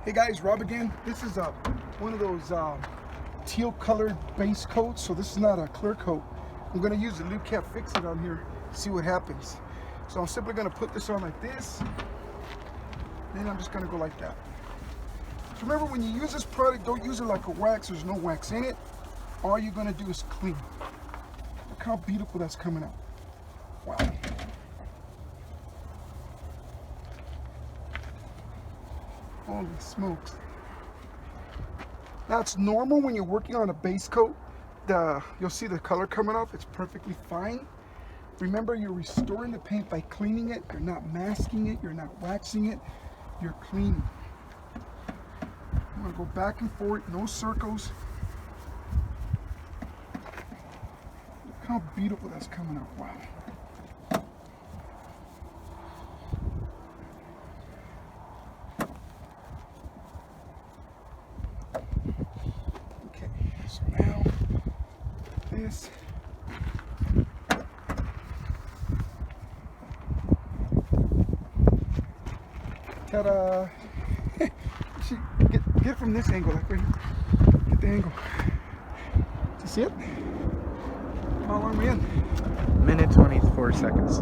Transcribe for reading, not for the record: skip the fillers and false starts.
Hey guys, Rob again. This is one of those teal colored base coats, so this is not a clear coat. I'm going to use the Lukat Fix It on here, see what happens. So I'm simply going to put this on like this, then I'm just going to go like that. So remember, when you use this product, don't use it like a wax. There's no wax in it. All you're going to do is clean. Look how beautiful that's coming out. Wow. Holy smokes. That's normal when you're working on a base coat. You'll see the color coming off. It's perfectly fine. Remember, you're restoring the paint by cleaning it. You're not masking it. You're not waxing it. You're cleaning. I'm going to go back and forth. No circles. Look how beautiful that's coming out. Wow. So now, this. Ta-da! Get from this angle, like right here. Get the angle. Do you see it? How long are we in? Minute 24 seconds.